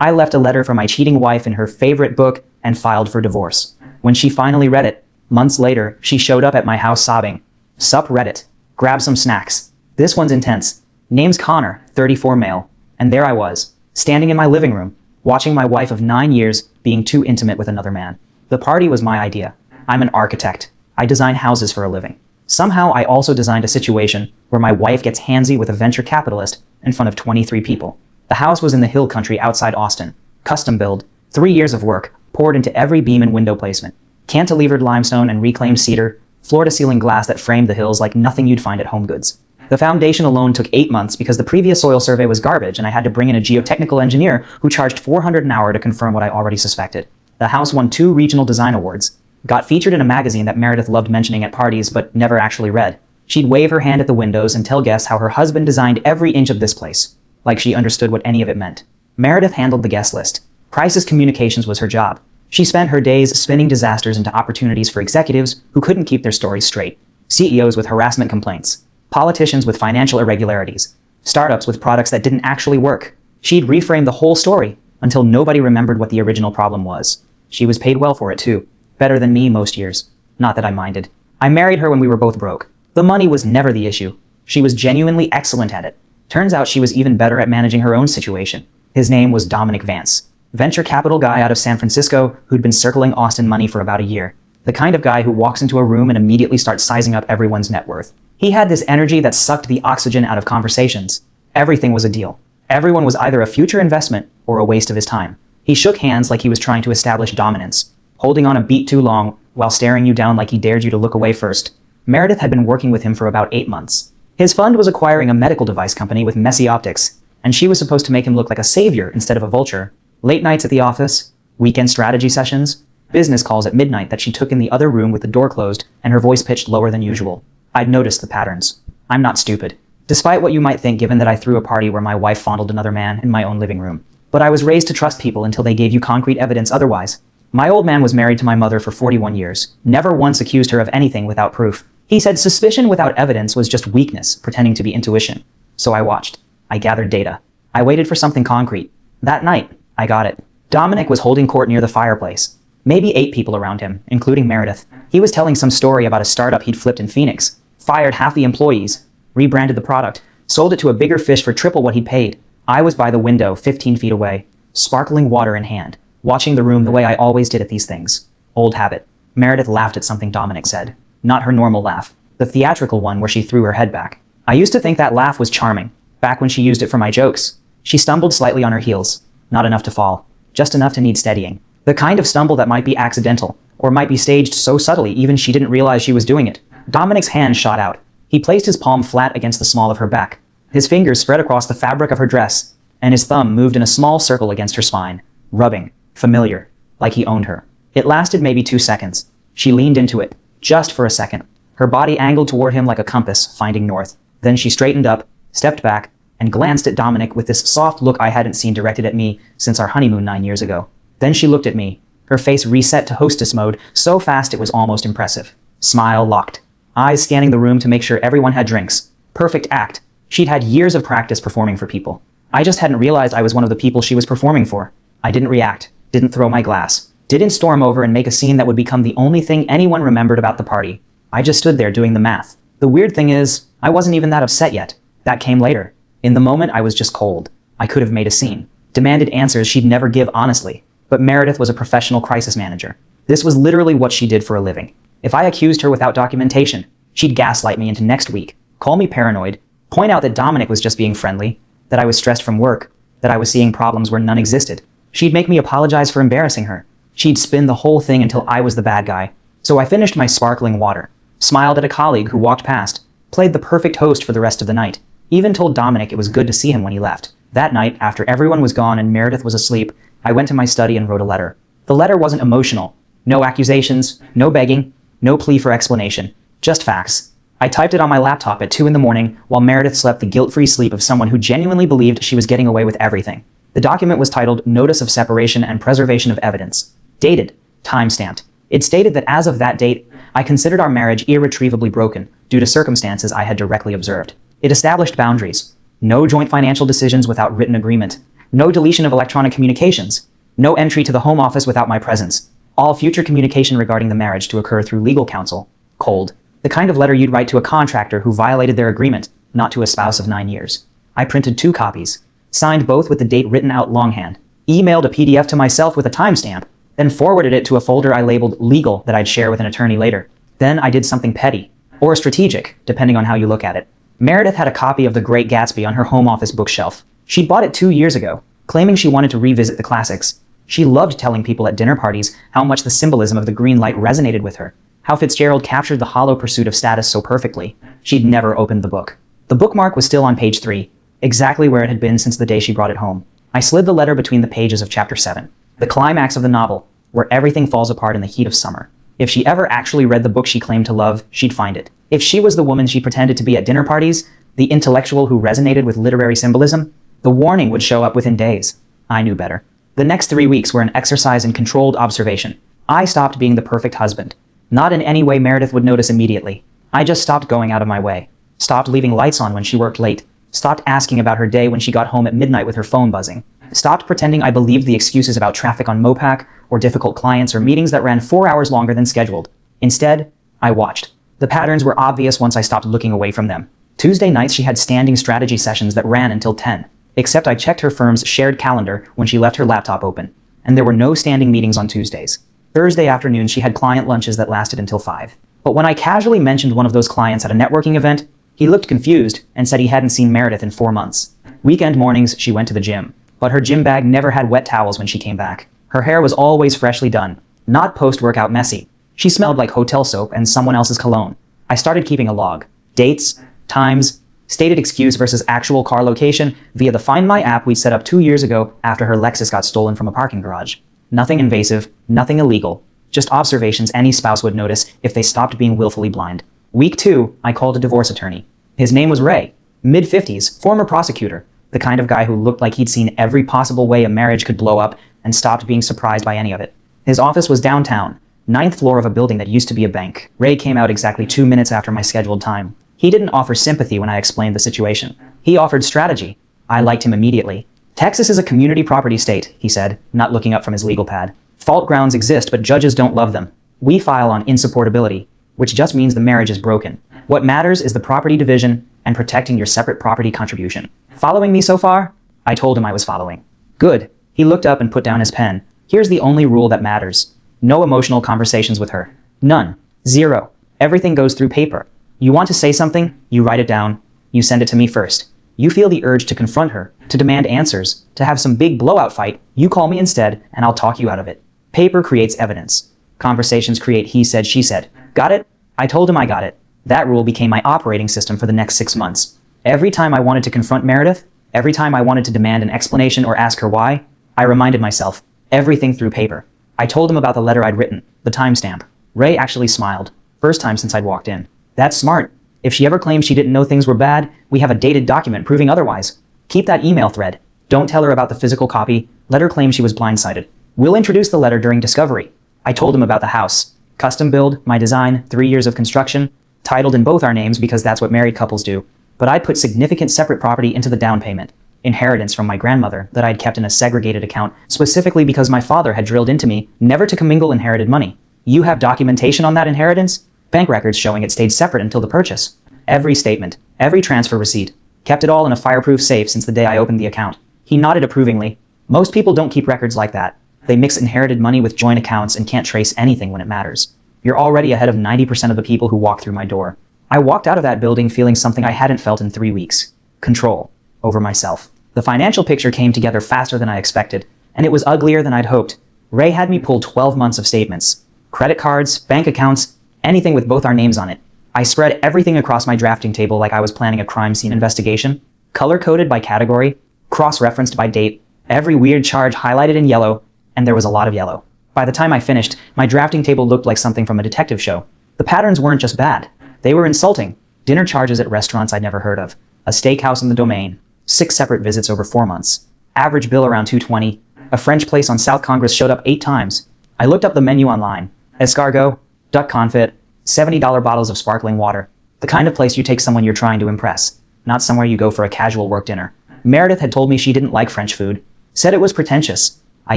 I left a letter for my cheating wife in her favorite book and filed for divorce. When she finally read it, months later, she showed up at my house sobbing. Sup Reddit. Grab some snacks. This one's intense. Name's Connor, 34 male. And there I was, standing in my living room, watching my wife of 9 years being too intimate with another man. The party was my idea. I'm an architect. I design houses for a living. Somehow I also designed a situation where my wife gets handsy with a venture capitalist in front of 23 people. The house was in the hill country outside Austin. Custom build, 3 years of work, poured into every beam and window placement. Cantilevered limestone and reclaimed cedar, floor-to-ceiling glass that framed the hills like nothing you'd find at HomeGoods. The foundation alone took 8 months because the previous soil survey was garbage and I had to bring in a geotechnical engineer who charged $400 an hour to confirm what I already suspected. The house won 2 regional design awards, got featured in a magazine that Meredith loved mentioning at parties but never actually read. She'd wave her hand at the windows and tell guests how her husband designed every inch of this place, like she understood what any of it meant. Meredith handled the guest list. Crisis communications was her job. She spent her days spinning disasters into opportunities for executives who couldn't keep their stories straight, CEOs with harassment complaints, politicians with financial irregularities, startups with products that didn't actually work. She'd reframe the whole story until nobody remembered what the original problem was. She was paid well for it too. Better than me most years. Not that I minded. I married her when we were both broke. The money was never the issue. She was genuinely excellent at it. Turns out she was even better at managing her own situation. His name was Dominic Vance. Venture capital guy out of San Francisco who'd been circling Austin money for about a year. The kind of guy who walks into a room and immediately starts sizing up everyone's net worth. He had this energy that sucked the oxygen out of conversations. Everything was a deal. Everyone was either a future investment or a waste of his time. He shook hands like he was trying to establish dominance, holding on a beat too long while staring you down like he dared you to look away first. Meredith had been working with him for about 8 months. His fund was acquiring a medical device company with messy optics, and she was supposed to make him look like a savior instead of a vulture. Late nights at the office, weekend strategy sessions, business calls at midnight that she took in the other room with the door closed and her voice pitched lower than usual. I'd noticed the patterns. I'm not stupid. Despite what you might think given that I threw a party where my wife fondled another man in my own living room. But I was raised to trust people until they gave you concrete evidence otherwise. My old man was married to my mother for 41 years, never once accused her of anything without proof. He said suspicion without evidence was just weakness, pretending to be intuition. So I watched. I gathered data. I waited for something concrete. That night, I got it. Dominic was holding court near the fireplace. Maybe 8 people around him, including Meredith. He was telling some story about a startup he'd flipped in Phoenix, fired half the employees, rebranded the product, sold it to a bigger fish for triple what he'd paid. I was by the window 15 feet away, sparkling water in hand, watching the room the way I always did at these things. Old habit. Meredith laughed at something Dominic said. Not her normal laugh. The theatrical one where she threw her head back. I used to think that laugh was charming, back when she used it for my jokes. She stumbled slightly on her heels. Not enough to fall. Just enough to need steadying. The kind of stumble that might be accidental, or might be staged so subtly even she didn't realize she was doing it. Dominic's hand shot out. He placed his palm flat against the small of her back. His fingers spread across the fabric of her dress, and his thumb moved in a small circle against her spine, rubbing, familiar, like he owned her. It lasted maybe 2 seconds. She leaned into it, just for a second. Her body angled toward him like a compass, finding north. Then she straightened up, stepped back, and glanced at Dominic with this soft look I hadn't seen directed at me since our honeymoon 9 years ago. Then she looked at me, her face reset to hostess mode so fast it was almost impressive. Smile locked. Eyes scanning the room to make sure everyone had drinks. Perfect act. She'd had years of practice performing for people. I just hadn't realized I was one of the people she was performing for. I didn't react, didn't throw my glass, didn't storm over and make a scene that would become the only thing anyone remembered about the party. I just stood there doing the math. The weird thing is, I wasn't even that upset yet. That came later. In the moment, I was just cold. I could have made a scene. Demanded answers she'd never give honestly. But Meredith was a professional crisis manager. This was literally what she did for a living. If I accused her without documentation, she'd gaslight me into next week, call me paranoid, point out that Dominic was just being friendly, that I was stressed from work, that I was seeing problems where none existed. She'd make me apologize for embarrassing her. She'd spin the whole thing until I was the bad guy. So I finished my sparkling water, smiled at a colleague who walked past, played the perfect host for the rest of the night, even told Dominic it was good to see him when he left. That night, after everyone was gone and Meredith was asleep, I went to my study and wrote a letter. The letter wasn't emotional. No accusations, no begging, no plea for explanation. Just facts. I typed it on my laptop at 2 in the morning while Meredith slept the guilt-free sleep of someone who genuinely believed she was getting away with everything. The document was titled Notice of Separation and Preservation of Evidence. Dated. Timestamped. It stated that as of that date, I considered our marriage irretrievably broken due to circumstances I had directly observed. It established boundaries. No joint financial decisions without written agreement. No deletion of electronic communications. No entry to the home office without my presence. All future communication regarding the marriage to occur through legal counsel. Cold. The kind of letter you'd write to a contractor who violated their agreement, not to a spouse of 9 years. I printed 2 copies. Signed both with the date written out longhand. Emailed a PDF to myself with a timestamp. Then forwarded it to a folder I labeled legal that I'd share with an attorney later. Then I did something petty. Or strategic, depending on how you look at it. Meredith had a copy of The Great Gatsby on her home office bookshelf. She'd bought it 2 years ago, claiming she wanted to revisit the classics. She loved telling people at dinner parties how much the symbolism of the green light resonated with her, how Fitzgerald captured the hollow pursuit of status so perfectly. She'd never opened the book. The bookmark was still on page 3, exactly where it had been since the day she brought it home. I slid the letter between the pages of chapter 7, the climax of the novel, where everything falls apart in the heat of summer. If she ever actually read the book she claimed to love, she'd find it. If she was the woman she pretended to be at dinner parties, the intellectual who resonated with literary symbolism, the warning would show up within days. I knew better. The next 3 weeks were an exercise in controlled observation. I stopped being the perfect husband. Not in any way Meredith would notice immediately. I just stopped going out of my way. Stopped leaving lights on when she worked late. Stopped asking about her day when she got home at midnight with her phone buzzing. Stopped pretending I believed the excuses about traffic on Mopac, or difficult clients, or meetings that ran 4 hours longer than scheduled. Instead, I watched. The patterns were obvious once I stopped looking away from them. Tuesday nights she had standing strategy sessions that ran until 10. Except I checked her firm's shared calendar when she left her laptop open. And there were no standing meetings on Tuesdays. Thursday afternoon she had client lunches that lasted until 5. But when I casually mentioned one of those clients at a networking event, he looked confused and said he hadn't seen Meredith in 4 months. Weekend mornings she went to the gym. But her gym bag never had wet towels when she came back. Her hair was always freshly done, not post-workout messy. She smelled like hotel soap and someone else's cologne. I started keeping a log. Dates, times, stated excuse versus actual car location via the Find My app we set up 2 years ago after her Lexus got stolen from a parking garage. Nothing invasive, nothing illegal. Just observations any spouse would notice if they stopped being willfully blind. Week 2, I called a divorce attorney. His name was Ray. Mid-50s, former prosecutor. The kind of guy who looked like he'd seen every possible way a marriage could blow up and stopped being surprised by any of it. His office was downtown, 9th floor of a building that used to be a bank. Ray came out exactly 2 minutes after my scheduled time. He didn't offer sympathy when I explained the situation. He offered strategy. I liked him immediately. Texas is a community property state, he said, not looking up from his legal pad. Fault grounds exist, but judges don't love them. We file on insupportability, which just means the marriage is broken. What matters is the property division and protecting your separate property contribution. Following me so far? I told him I was following. Good. He looked up and put down his pen. Here's the only rule that matters. No emotional conversations with her. None. 0. Everything goes through paper. You want to say something, you write it down. You send it to me first. You feel the urge to confront her, to demand answers, to have some big blowout fight. You call me instead, and I'll talk you out of it. Paper creates evidence. Conversations create he said, she said. Got it? I told him I got it. That rule became my operating system for the next 6 months. Every time I wanted to confront Meredith, every time I wanted to demand an explanation or ask her why, I reminded myself, everything through paper. I told him about the letter I'd written, the timestamp. Ray actually smiled. First time since I'd walked in. That's smart. If she ever claimed she didn't know things were bad, we have a dated document proving otherwise. Keep that email thread. Don't tell her about the physical copy. Let her claim she was blindsided. We'll introduce the letter during discovery. I told him about the house. Custom build, my design, 3 years of construction. Titled in both our names because that's what married couples do. But I put significant separate property into the down payment. Inheritance from my grandmother that I'd kept in a segregated account specifically because my father had drilled into me never to commingle inherited money. You have documentation on that inheritance? Bank records showing it stayed separate until the purchase. Every statement, every transfer receipt. Kept it all in a fireproof safe since the day I opened the account. He nodded approvingly. Most people don't keep records like that. They mix inherited money with joint accounts and can't trace anything when it matters. You're already ahead of 90% of the people who walk through my door. I walked out of that building feeling something I hadn't felt in 3 weeks. Control. Over myself. The financial picture came together faster than I expected, and it was uglier than I'd hoped. Ray had me pull 12 months of statements. Credit cards, bank accounts, anything with both our names on it. I spread everything across my drafting table like I was planning a crime scene investigation. Color-coded by category, cross-referenced by date, every weird charge highlighted in yellow, and there was a lot of yellow. By the time I finished, my drafting table looked like something from a detective show. The patterns weren't just bad. They were insulting. Dinner charges at restaurants I'd never heard of. A steakhouse in the Domain. 6 separate visits over 4 months. Average bill around $220. A French place on South Congress showed up 8 times. I looked up the menu online. Escargot, duck confit, $70 bottles of sparkling water. The kind of place you take someone you're trying to impress. Not somewhere you go for a casual work dinner. Meredith had told me she didn't like French food. Said it was pretentious. I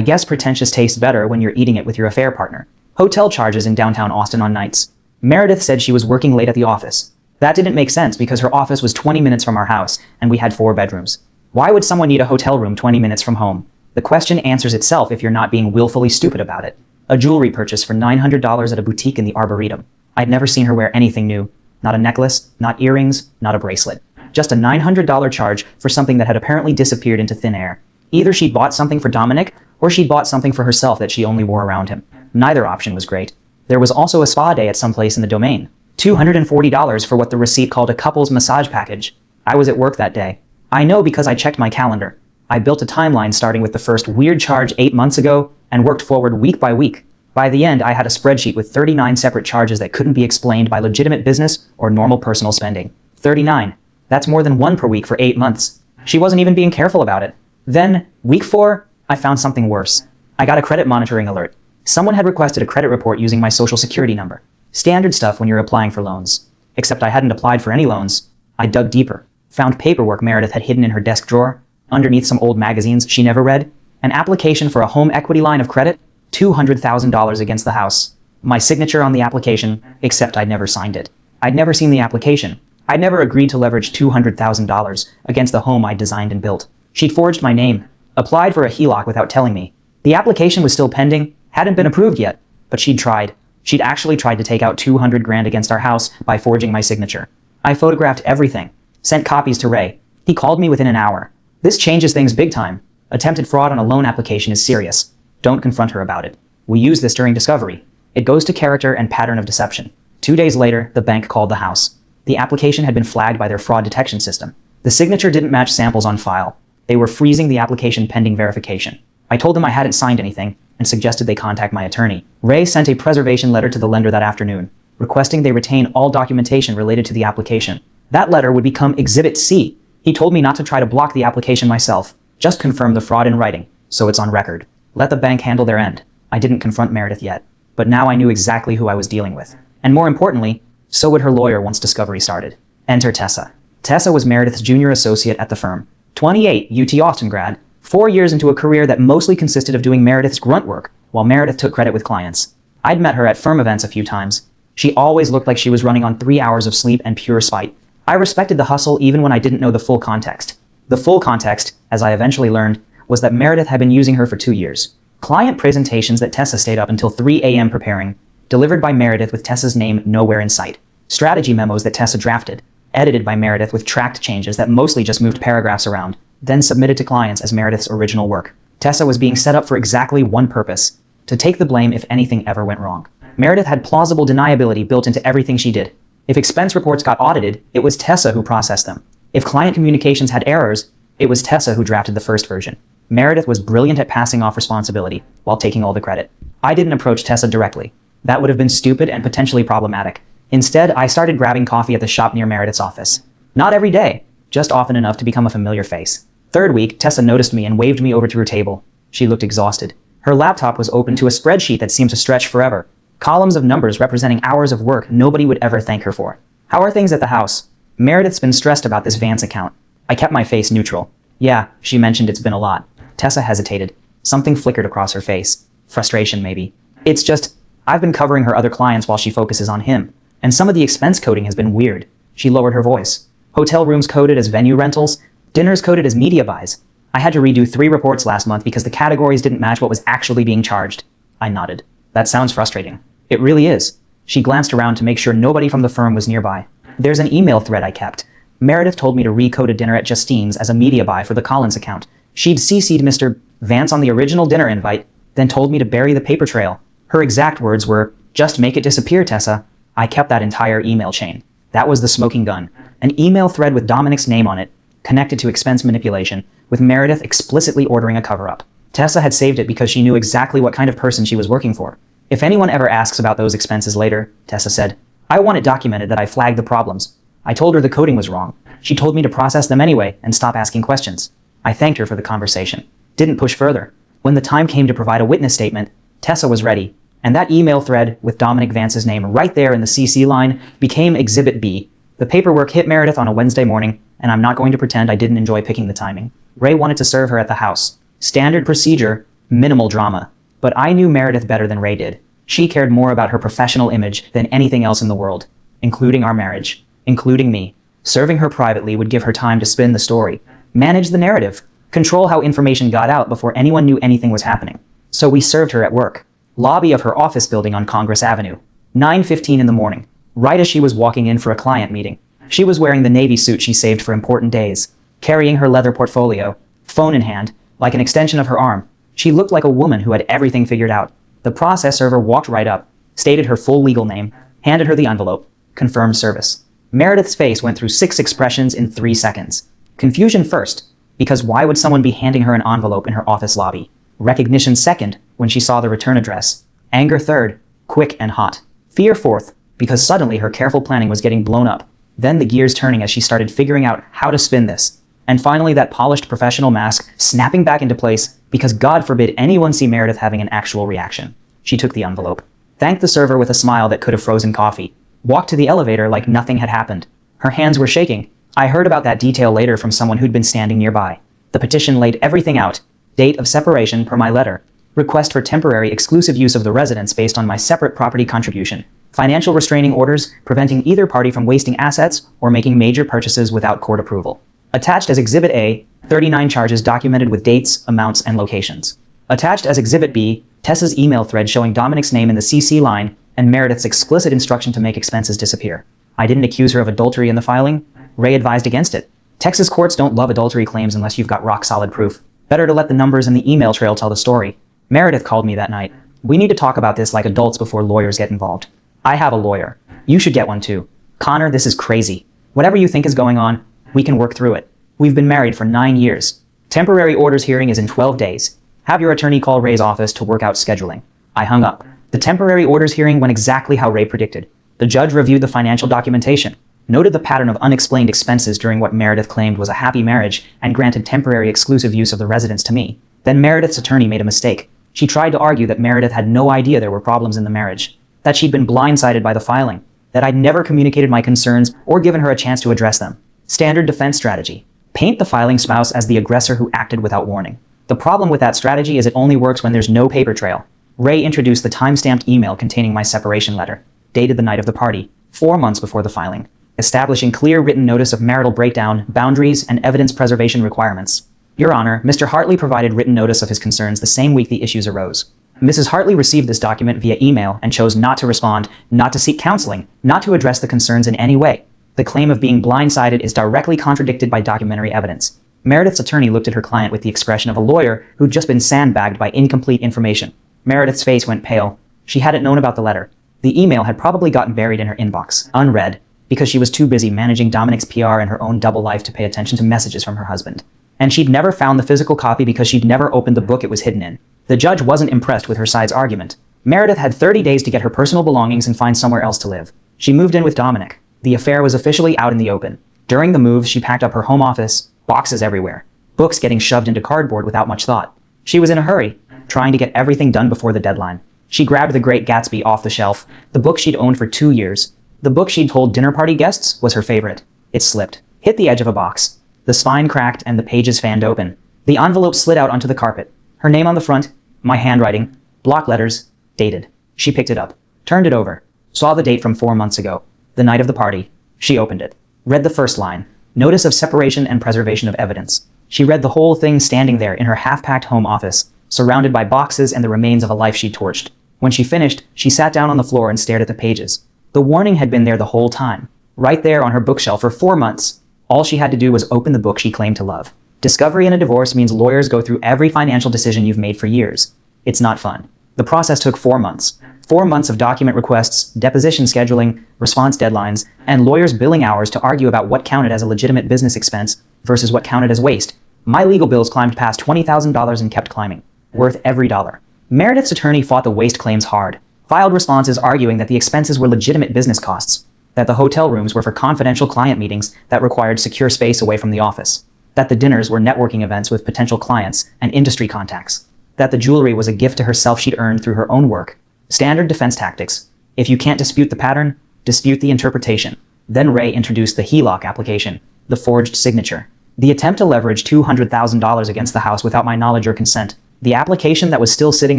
guess pretentious tastes better when you're eating it with your affair partner. Hotel charges in downtown Austin on nights. Meredith said she was working late at the office. That didn't make sense because her office was 20 minutes from our house, and we had 4 bedrooms. Why would someone need a hotel room 20 minutes from home? The question answers itself if you're not being willfully stupid about it. A jewelry purchase for $900 at a boutique in the Arboretum. I'd never seen her wear anything new. Not a necklace, not earrings, not a bracelet. Just a $900 charge for something that had apparently disappeared into thin air. Either she'd bought something for Dominic, or she'd bought something for herself that she only wore around him. Neither option was great. There was also a spa day at some place in the Domain. $240 for what the receipt called a couple's massage package. I was at work that day. I know because I checked my calendar. I built a timeline starting with the first weird charge 8 months ago and worked forward week by week. By the end, I had a spreadsheet with 39 separate charges that couldn't be explained by legitimate business or normal personal spending. 39. That's more than 1 per week for 8 months. She wasn't even being careful about it. Then, week 4, I found something worse. I got a credit monitoring alert. Someone had requested a credit report using my social security number. Standard stuff when you're applying for loans. Except I hadn't applied for any loans. I dug deeper. Found paperwork Meredith had hidden in her desk drawer, underneath some old magazines she never read, an application for a home equity line of credit, $200,000 against the house. My signature on the application, except I'd never signed it. I'd never seen the application. I'd never agreed to leverage $200,000 against the home I designed and built. She'd forged my name, applied for a HELOC without telling me. The application was still pending, hadn't been approved yet, but she'd tried. She'd actually tried to take out $200,000 against our house by forging my signature. I photographed everything, sent copies to Ray. He called me within an hour. This changes things big time. Attempted fraud on a loan application is serious. Don't confront her about it. We use this during discovery. It goes to character and pattern of deception. 2 days later, the bank called the house. The application had been flagged by their fraud detection system. The signature didn't match samples on file. They were freezing the application pending verification. I told them I hadn't signed anything and suggested they contact my attorney. Ray sent a preservation letter to the lender that afternoon, requesting they retain all documentation related to the application. That letter would become Exhibit C. He told me not to try to block the application myself, just confirm the fraud in writing, so it's on record. Let the bank handle their end. I didn't confront Meredith yet, but now I knew exactly who I was dealing with. And more importantly, so would her lawyer once discovery started. Enter Tessa. Tessa was Meredith's junior associate at the firm. 28, UT Austin grad, 4 years into a career that mostly consisted of doing Meredith's grunt work, while Meredith took credit with clients. I'd met her at firm events a few times. She always looked like she was running on 3 hours of sleep and pure spite. I respected the hustle even when I didn't know the full context. The full context, as I eventually learned, was that Meredith had been using her for 2 years. Client presentations that Tessa stayed up until 3 a.m. preparing, delivered by Meredith with Tessa's name nowhere in sight. Strategy memos that Tessa drafted, edited by Meredith with tracked changes that mostly just moved paragraphs around, then submitted to clients as Meredith's original work. Tessa was being set up for exactly one purpose: to take the blame if anything ever went wrong. Meredith had plausible deniability built into everything she did. If expense reports got audited, it was Tessa who processed them. If client communications had errors, it was Tessa who drafted the first version. Meredith was brilliant at passing off responsibility, while taking all the credit. I didn't approach Tessa directly. That would have been stupid and potentially problematic. Instead, I started grabbing coffee at the shop near Meredith's office. Not every day, just often enough to become a familiar face. Third week, Tessa noticed me and waved me over to her table. She looked exhausted. Her laptop was open to a spreadsheet that seemed to stretch forever. Columns of numbers representing hours of work nobody would ever thank her for. How are things at the house? Meredith's been stressed about this Vance account. I kept my face neutral. Yeah, she mentioned it's been a lot. Tessa hesitated. Something flickered across her face. Frustration, maybe. It's just, I've been covering her other clients while she focuses on him. And some of the expense coding has been weird. She lowered her voice. Hotel rooms coded as venue rentals, dinners coded as media buys. I had to redo 3 reports last month because the categories didn't match what was actually being charged. I nodded. That sounds frustrating. It really is. She glanced around to make sure nobody from the firm was nearby. There's an email thread I kept. Meredith told me to recode a dinner at Justine's as a media buy for the Collins account. She'd CC'd Mr. Vance on the original dinner invite, then told me to bury the paper trail. Her exact words were, "Just make it disappear, Tessa." I kept that entire email chain. That was the smoking gun. An email thread with Dominic's name on it, connected to expense manipulation, with Meredith explicitly ordering a cover-up. Tessa had saved it because she knew exactly what kind of person she was working for. If anyone ever asks about those expenses later, Tessa said, I want it documented that I flagged the problems. I told her the coding was wrong. She told me to process them anyway and stop asking questions. I thanked her for the conversation. Didn't push further. When the time came to provide a witness statement, Tessa was ready, and that email thread with Dominic Vance's name right there in the CC line became Exhibit B. The paperwork hit Meredith on a Wednesday morning, and I'm not going to pretend I didn't enjoy picking the timing. Ray wanted to serve her at the house. Standard procedure, minimal drama. But I knew Meredith better than Ray did. She cared more about her professional image than anything else in the world, including our marriage, including me. Serving her privately would give her time to spin the story, manage the narrative, control how information got out before anyone knew anything was happening. So we served her at work. Lobby of her office building on Congress Avenue. 9:15 in the morning, right as she was walking in for a client meeting. She was wearing the navy suit she saved for important days, carrying her leather portfolio, phone in hand, like an extension of her arm. She looked like a woman who had everything figured out. The process server walked right up, stated her full legal name, handed her the envelope, confirmed service. Meredith's face went through 6 expressions in 3 seconds. Confusion first, because why would someone be handing her an envelope in her office lobby? Recognition second, when she saw the return address. Anger third, quick and hot. Fear fourth, because suddenly her careful planning was getting blown up. Then the gears turning as she started figuring out how to spin this. And finally that polished professional mask snapping back into place, because God forbid anyone see Meredith having an actual reaction. She took the envelope, thanked the server with a smile that could have frozen coffee, walked to the elevator like nothing had happened. Her hands were shaking. I heard about that detail later from someone who'd been standing nearby. The petition laid everything out. Date of separation per my letter. Request for temporary exclusive use of the residence based on my separate property contribution. Financial restraining orders preventing either party from wasting assets or making major purchases without court approval. Attached as Exhibit A, 39 charges documented with dates, amounts, and locations. Attached as Exhibit B, Tessa's email thread showing Dominic's name in the CC line and Meredith's explicit instruction to make expenses disappear. I didn't accuse her of adultery in the filing. Ray advised against it. Texas courts don't love adultery claims unless you've got rock-solid proof. Better to let the numbers in the email trail tell the story. Meredith called me that night. We need to talk about this like adults before lawyers get involved. I have a lawyer. You should get one too. Connor, this is crazy. Whatever you think is going on, we can work through it. We've been married for 9 years. Temporary orders hearing is in 12 days. Have your attorney call Ray's office to work out scheduling. I hung up. The temporary orders hearing went exactly how Ray predicted. The judge reviewed the financial documentation, noted the pattern of unexplained expenses during what Meredith claimed was a happy marriage, and granted temporary exclusive use of the residence to me. Then Meredith's attorney made a mistake. She tried to argue that Meredith had no idea there were problems in the marriage, that she'd been blindsided by the filing, that I'd never communicated my concerns or given her a chance to address them. Standard defense strategy. Paint the filing spouse as the aggressor who acted without warning. The problem with that strategy is it only works when there's no paper trail. Ray introduced the time-stamped email containing my separation letter, dated the night of the party, 4 months before the filing, establishing clear written notice of marital breakdown, boundaries, and evidence preservation requirements. Your Honor, Mr. Hartley provided written notice of his concerns the same week the issues arose. Mrs. Hartley received this document via email and chose not to respond, not to seek counseling, not to address the concerns in any way. The claim of being blindsided is directly contradicted by documentary evidence. Meredith's attorney looked at her client with the expression of a lawyer who'd just been sandbagged by incomplete information. Meredith's face went pale. She hadn't known about the letter. The email had probably gotten buried in her inbox, unread, because she was too busy managing Dominic's PR and her own double life to pay attention to messages from her husband. And she'd never found the physical copy because she'd never opened the book it was hidden in. The judge wasn't impressed with her side's argument. Meredith had 30 days to get her personal belongings and find somewhere else to live. She moved in with Dominic. The affair was officially out in the open. During the move, she packed up her home office, boxes everywhere, books getting shoved into cardboard without much thought. She was in a hurry, trying to get everything done before the deadline. She grabbed The Great Gatsby off the shelf, the book she'd owned for 2 years. The book she'd told dinner party guests was her favorite. It slipped, hit the edge of a box. The spine cracked and the pages fanned open. The envelope slid out onto the carpet. Her name on the front, my handwriting, block letters, dated. She picked it up, turned it over, saw the date from 4 months ago, the night of the party. She opened it, read the first line, notice of separation and preservation of evidence. She read the whole thing standing there in her half-packed home office, surrounded by boxes and the remains of a life she'd torched. When she finished, she sat down on the floor and stared at the pages. The warning had been there the whole time, right there on her bookshelf for 4 months. All she had to do was open the book she claimed to love. Discovery in a divorce means lawyers go through every financial decision you've made for years. It's not fun. The process took 4 months. 4 months of document requests, deposition scheduling, response deadlines, and lawyers' billing hours to argue about what counted as a legitimate business expense versus what counted as waste. My legal bills climbed past $20,000 and kept climbing, worth every dollar. Meredith's attorney fought the waste claims hard, filed responses arguing that the expenses were legitimate business costs, that the hotel rooms were for confidential client meetings that required secure space away from the office, that the dinners were networking events with potential clients and industry contacts, that the jewelry was a gift to herself she'd earned through her own work. Standard defense tactics. If you can't dispute the pattern, dispute the interpretation. Then Ray introduced the HELOC application, the forged signature. The attempt to leverage $200,000 against the house without my knowledge or consent. The application that was still sitting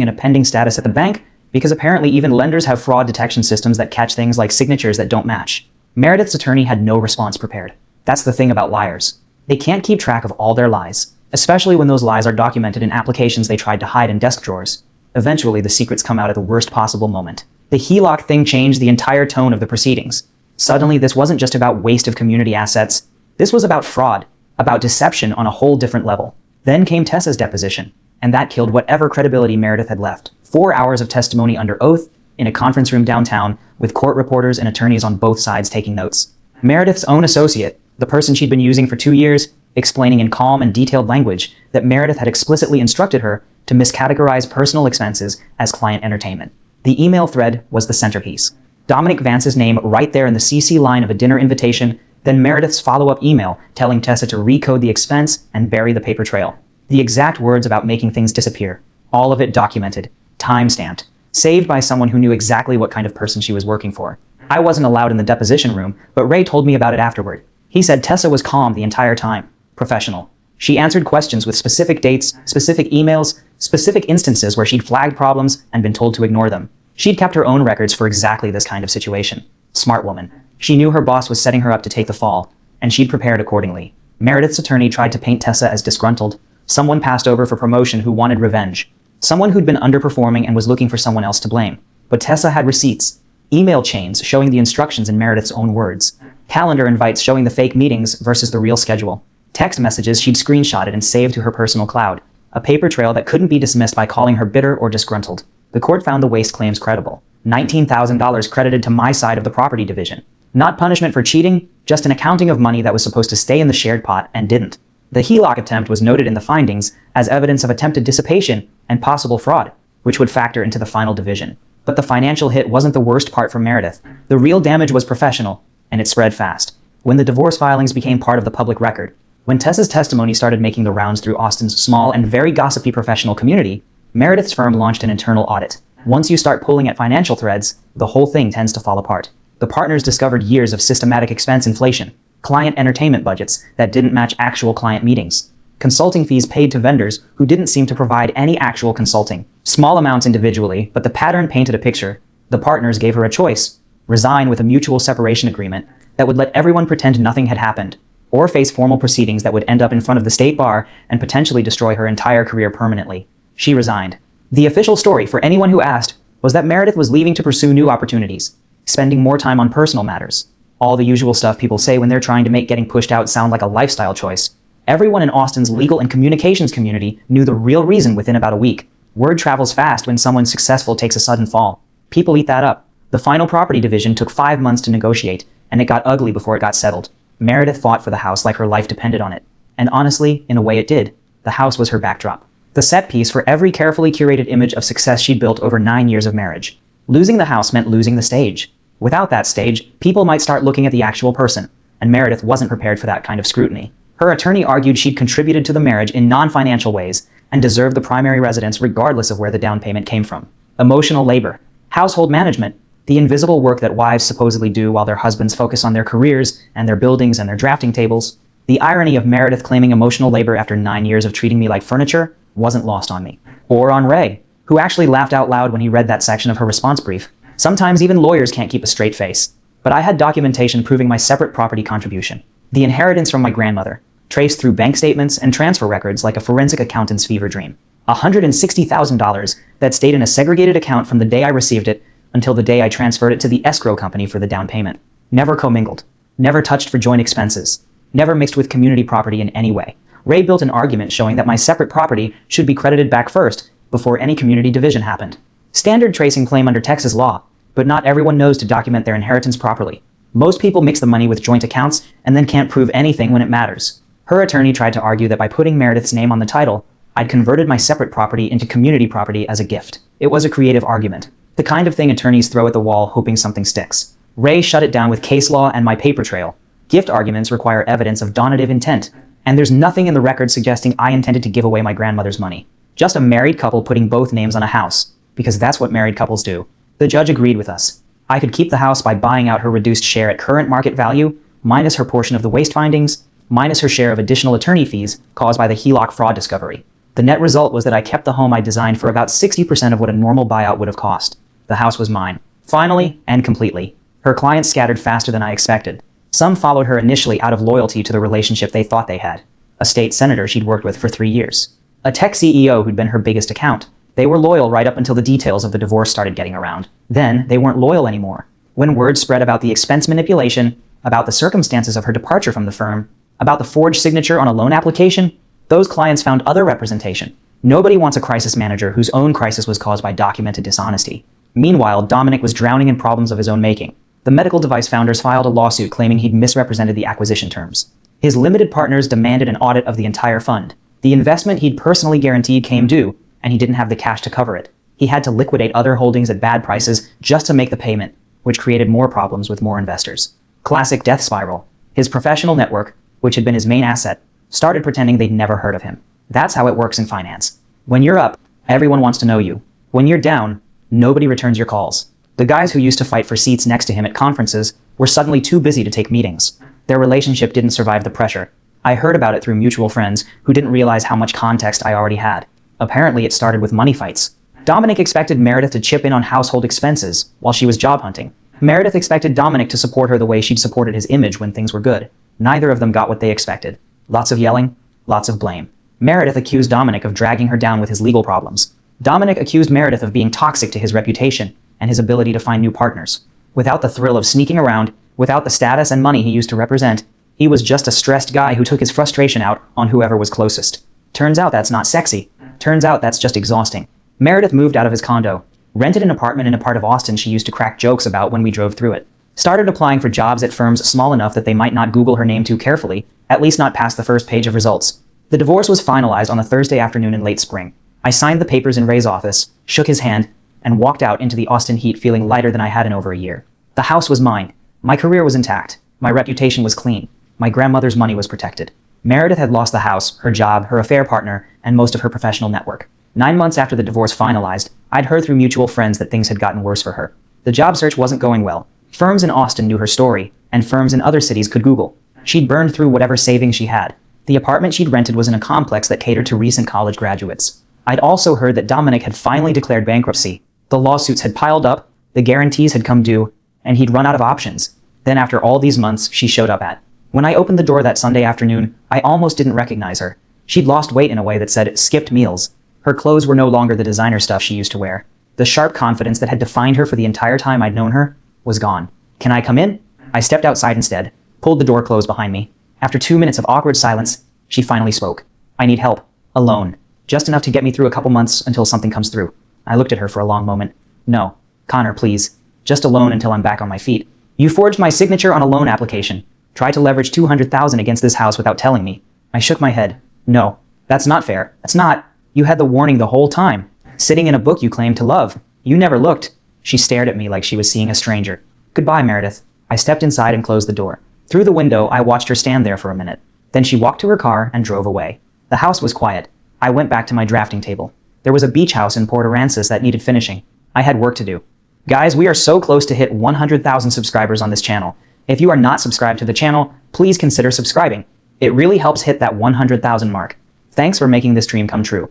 in a pending status at the bank, because apparently even lenders have fraud detection systems that catch things like signatures that don't match. Meredith's attorney had no response prepared. That's the thing about liars. They can't keep track of all their lies, especially when those lies are documented in applications they tried to hide in desk drawers. Eventually, the secrets come out at the worst possible moment. The HELOC thing changed the entire tone of the proceedings. Suddenly, this wasn't just about waste of community assets. This was about fraud, about deception on a whole different level. Then came Tessa's deposition, and that killed whatever credibility Meredith had left. 4 hours of testimony under oath, in a conference room downtown, with court reporters and attorneys on both sides taking notes. Meredith's own associate, the person she'd been using for 2 years, explaining in calm and detailed language that Meredith had explicitly instructed her to miscategorize personal expenses as client entertainment. The email thread was the centerpiece. Dominic Vance's name right there in the CC line of a dinner invitation, then Meredith's follow-up email telling Tessa to recode the expense and bury the paper trail. The exact words about making things disappear. All of it documented, time-stamped, saved by someone who knew exactly what kind of person she was working for. I wasn't allowed in the deposition room, but Ray told me about it afterward. He said Tessa was calm the entire time. Professional. She answered questions with specific dates, specific emails, specific instances where she'd flagged problems and been told to ignore them. She'd kept her own records for exactly this kind of situation. Smart woman. She knew her boss was setting her up to take the fall, and she'd prepared accordingly. Meredith's attorney tried to paint Tessa as disgruntled, someone passed over for promotion who wanted revenge, someone who'd been underperforming and was looking for someone else to blame. But Tessa had receipts, email chains showing the instructions in Meredith's own words, calendar invites showing the fake meetings versus the real schedule, text messages she'd screenshotted and saved to her personal cloud, a paper trail that couldn't be dismissed by calling her bitter or disgruntled. The court found the waste claims credible. $19,000 credited to my side of the property division. Not punishment for cheating, just an accounting of money that was supposed to stay in the shared pot and didn't. The HELOC attempt was noted in the findings as evidence of attempted dissipation and possible fraud, which would factor into the final division. But the financial hit wasn't the worst part for Meredith. The real damage was professional, and it spread fast. When the divorce filings became part of the public record, when Tessa's testimony started making the rounds through Austin's small and very gossipy professional community, Meredith's firm launched an internal audit. Once you start pulling at financial threads, the whole thing tends to fall apart. The partners discovered years of systematic expense inflation, client entertainment budgets that didn't match actual client meetings, consulting fees paid to vendors who didn't seem to provide any actual consulting. Small amounts individually, but the pattern painted a picture. The partners gave her a choice: resign with a mutual separation agreement that would let everyone pretend nothing had happened, or face formal proceedings that would end up in front of the state bar and potentially destroy her entire career permanently. She resigned. The official story, for anyone who asked, was that Meredith was leaving to pursue new opportunities, spending more time on personal matters. All the usual stuff people say when they're trying to make getting pushed out sound like a lifestyle choice. Everyone in Austin's legal and communications community knew the real reason within about a week. Word travels fast when someone successful takes a sudden fall. People eat that up. The final property division took 5 months to negotiate, and it got ugly before it got settled. Meredith fought for the house like her life depended on it. And honestly, in a way it did. The house was her backdrop. The set piece for every carefully curated image of success she'd built over 9 years of marriage. Losing the house meant losing the stage. Without that stage, people might start looking at the actual person, and Meredith wasn't prepared for that kind of scrutiny. Her attorney argued she'd contributed to the marriage in non-financial ways and deserved the primary residence regardless of where the down payment came from. Emotional labor, household management, the invisible work that wives supposedly do while their husbands focus on their careers and their buildings and their drafting tables. The irony of Meredith claiming emotional labor after 9 years of treating me like furniture wasn't lost on me. Or on Ray, who actually laughed out loud when he read that section of her response brief. Sometimes even lawyers can't keep a straight face. But I had documentation proving my separate property contribution. The inheritance from my grandmother, traced through bank statements and transfer records like a forensic accountant's fever dream. $160,000 that stayed in a segregated account from the day I received it until the day I transferred it to the escrow company for the down payment. Never commingled. Never touched for joint expenses. Never mixed with community property in any way. Ray built an argument showing that my separate property should be credited back first before any community division happened. Standard tracing claim under Texas law, but not everyone knows to document their inheritance properly. Most people mix the money with joint accounts and then can't prove anything when it matters. Her attorney tried to argue that by putting Meredith's name on the title, I'd converted my separate property into community property as a gift. It was a creative argument, the kind of thing attorneys throw at the wall hoping something sticks. Ray shut it down with case law and my paper trail. Gift arguments require evidence of donative intent, and there's nothing in the record suggesting I intended to give away my grandmother's money. Just a married couple putting both names on a house, because that's what married couples do. The judge agreed with us. I could keep the house by buying out her reduced share at current market value, minus her portion of the waste findings, minus her share of additional attorney fees caused by the HELOC fraud discovery. The net result was that I kept the home I designed for about 60% of what a normal buyout would have cost. The house was mine. Finally, and completely. Her clients scattered faster than I expected. Some followed her initially out of loyalty to the relationship they thought they had. A state senator she'd worked with for 3 years. A tech CEO who'd been her biggest account. They were loyal right up until the details of the divorce started getting around. Then, they weren't loyal anymore. When word spread about the expense manipulation, about the circumstances of her departure from the firm, about the forged signature on a loan application, those clients found other representation. Nobody wants a crisis manager whose own crisis was caused by documented dishonesty. Meanwhile, Dominic was drowning in problems of his own making. The medical device founders filed a lawsuit claiming he'd misrepresented the acquisition terms. His limited partners demanded an audit of the entire fund. The investment he'd personally guaranteed came due, and he didn't have the cash to cover it. He had to liquidate other holdings at bad prices just to make the payment, which created more problems with more investors. Classic death spiral. His professional network, which had been his main asset, started pretending they'd never heard of him. That's how it works in finance. When you're up, everyone wants to know you. When you're down, nobody returns your calls. The guys who used to fight for seats next to him at conferences were suddenly too busy to take meetings. Their relationship didn't survive the pressure. I heard about it through mutual friends who didn't realize how much context I already had. Apparently, it started with money fights. Dominic expected Meredith to chip in on household expenses while she was job hunting. Meredith expected Dominic to support her the way she'd supported his image when things were good. Neither of them got what they expected. Lots of yelling, lots of blame. Meredith accused Dominic of dragging her down with his legal problems. Dominic accused Meredith of being toxic to his reputation and his ability to find new partners. Without the thrill of sneaking around, without the status and money he used to represent, he was just a stressed guy who took his frustration out on whoever was closest. Turns out that's not sexy. Turns out that's just exhausting. Meredith moved out of his condo, rented an apartment in a part of Austin she used to crack jokes about when we drove through it, started applying for jobs at firms small enough that they might not Google her name too carefully, at least not past the first page of results. The divorce was finalized on a Thursday afternoon in late spring. I signed the papers in Ray's office, shook his hand, and walked out into the Austin heat feeling lighter than I had in over a year. The house was mine. My career was intact. My reputation was clean. My grandmother's money was protected. Meredith had lost the house, her job, her affair partner, and most of her professional network. 9 months after the divorce finalized, I'd heard through mutual friends that things had gotten worse for her. The job search wasn't going well. Firms in Austin knew her story, and firms in other cities could Google. She'd burned through whatever savings she had. The apartment she'd rented was in a complex that catered to recent college graduates. I'd also heard that Dominic had finally declared bankruptcy. The lawsuits had piled up, the guarantees had come due, and he'd run out of options. Then after all these months, she showed up at. When I opened the door that Sunday afternoon, I almost didn't recognize her. She'd lost weight in a way that said skipped meals. Her clothes were no longer the designer stuff she used to wear. The sharp confidence that had defined her for the entire time I'd known her was gone. "Can I come in?" I stepped outside instead, pulled the door closed behind me. After 2 minutes of awkward silence, she finally spoke. "I need help. Alone. Just enough to get me through a couple months until something comes through." I looked at her for a long moment. "No. Connor, please. Just a loan until I'm back on my feet. You forged my signature on a loan application. Tried to leverage $200,000 against this house without telling me." I shook my head. "No. That's not fair. That's not. You had the warning the whole time. Sitting in a book you claimed to love. You never looked." She stared at me like she was seeing a stranger. "Goodbye, Meredith." I stepped inside and closed the door. Through the window, I watched her stand there for a minute. Then she walked to her car and drove away. The house was quiet. I went back to my drafting table. There was a beach house in Port Aransas that needed finishing. I had work to do. Guys, we are so close to hit 100,000 subscribers on this channel. If you are not subscribed to the channel, please consider subscribing. It really helps hit that 100,000 mark. Thanks for making this dream come true.